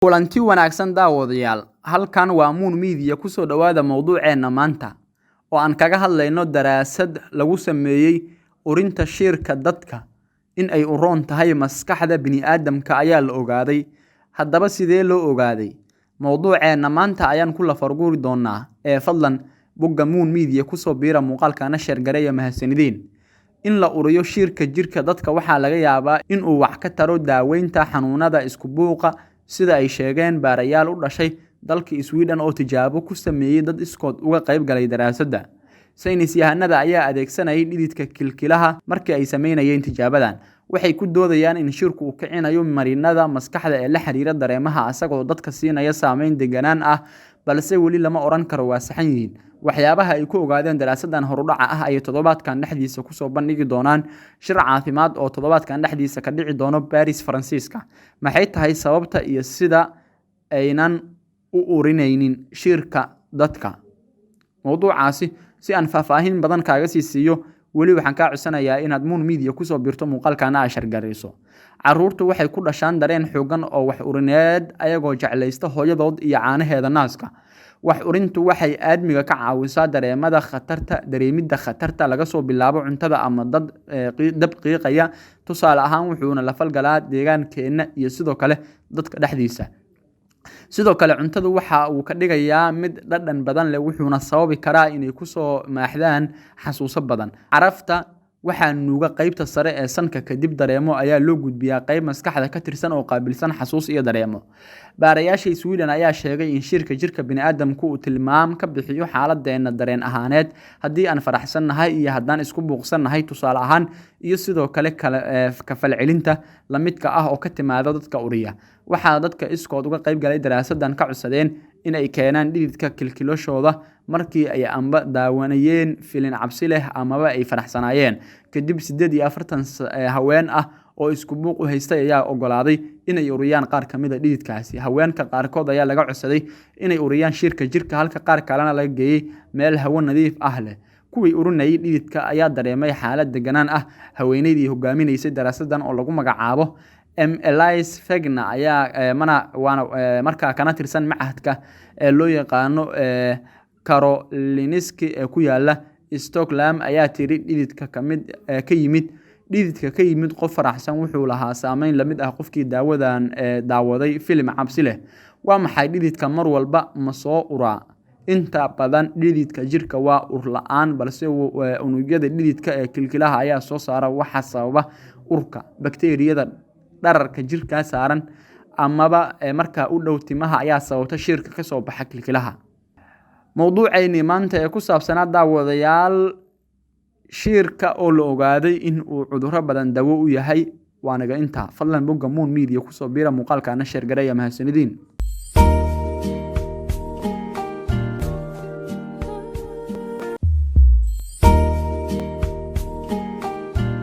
kulanti wanaagsan daawadayaal halkan waa Moon Media ku soo dhawaada mowduuceena maanta oo aan kaga hadlayno daraasad lagu sameeyay urinta shirka dadka in ay u roon tahay maskaxda bini'aadamka ayaa la ogaaday. Haddaba sidee loo ogaaday? Mowduuceena maanta ayaan ku la farguuri doonaa fadlan bogga Moon Media ku soo biira muuqaalkana share gareeya mahadsanidin. In la uriyo shirka jirka dadka waxaa laga yaabaa in uu wax ka taro daaweynta xanuunada isku buuqa sida ay sheegeen baarayaal u dhashay dalka Sweden oo tijaabo ku sameeyay dad iskood uga qayb galay daraasadda. Saynis yahanada ayaa adeegsanayay dhididka kilkilaha markii ay sameynayeen tijaabadan. Waxay ku doodayaan in shirku uu kicinayo marinada maskaxda ee la xiriira dareemaha asagoo dadka siinaya saameyn deganaan ah balse weli lama oran karo waa saxan yihiin. Waxyaabaha ay ku ogaadeen daraasaddan horudhaca ah ay toddobaadkan dhexdiisa ku soo bandhigi doonaan shir caafimaad oo toddobaadkan dhexdiisa ka dhici doono Paris Faransiiska. Maxay tahay sababta iyo sida aynan u urinaynin shirka dadka? Mowduucaasi si aan faahfaahin badan kaaga siiyo weli waxaan ka codsanayaa inaad Moon Media ku soo biirto muuqaalkana aad share gareyso. Carruurtu waxay ku dhashaan dareen xooggan oo wax urineed ayagoo jeclaysta hooyadood iyo caanaheeda naaska. Wax urintu waxay aadmiga ka caawisaa dareemidda khatarta laga soo bilaabo cuntada ama dab qiiqaya. Tusaale ahaan wuxuuna la falgalaa deegaankeena iyo sidoo kale dadka dhexdiisa. Sidoo kale cuntadu waxa uu ka dhigayaa mid dhadhan badan leh wuxuuna sababi karaa inay ku soo maaxdaan xasuuso badan. Carafta waxaa nuuga qaybta sare ee sanka kadib dareemo ayaa loo gudbiyaa qayb maskaxda ka tirsan oo qaabilsan xasuus iyo dareemo. Baarayaasha Sweden ayaa sheegay in shirka jirka bini'aadamku uu tilmaam ka bixiyo xaaladeena dareen ahaaneed haddii aan faraxsannahay iyo haddaan isku buuqsannahay tusaale ahaan iyo sidoo kale ka falcelinta la midka ah oo ka timaada dadka uriya. Waxaa dadka iskood uga qayb galay daraasaddan ka codsadeen in ay keenaan dhididka kilkilashooda markii ay amba daawanayeen filin cabsi leh amaba ay faraxsanaayeen. Kadib 48 haween ah oo isku buuq u haystay ayaa ogolaaday inay uriyaan qaar ka mid ah dhididkaasi. Haweenka qaarkood ayaa laga codsaday inay uriyaan shirka jirka halka qaar kalena laga geeyay meel hawo nadiif ah leh. Kuwii urinayay dhididka ayaa dareemay xaalad deganaan ah. Haweeneydii hogaaminaysay daraasaddan oo lagu magacaabo Elise Fegner ayaa markaa kana tirsan macahadka loo yaqaano Karolinski ee ku yaala Stockholm ayaa tiri dhididka ka yimid qof faraxsan wuxuu lahaa saameyn la mid ah qofkii daawaday filim cabsi leh. Waa maxay dhididka mar walba ma soo uraa? Inta badan dhididka jirka waa ur la'aan balse unugyada dhididka ee kilkilaha ayaa soo saara waxa sababa urka. Bakteeriyada dhararka jirka saaran amaba markaa u dhow timaha ayaa sababta shirka ka soo baxa kilkilaha. Mowduuceeni maanta ee ku saabsanaa daawadayaal shirka oo la ogaaday in uu cudurro badan dawo u yahay waanaga intaa. Fadlan bogga Moon Media ku soo biira muuqaalkana share gareeya mahadsanidin.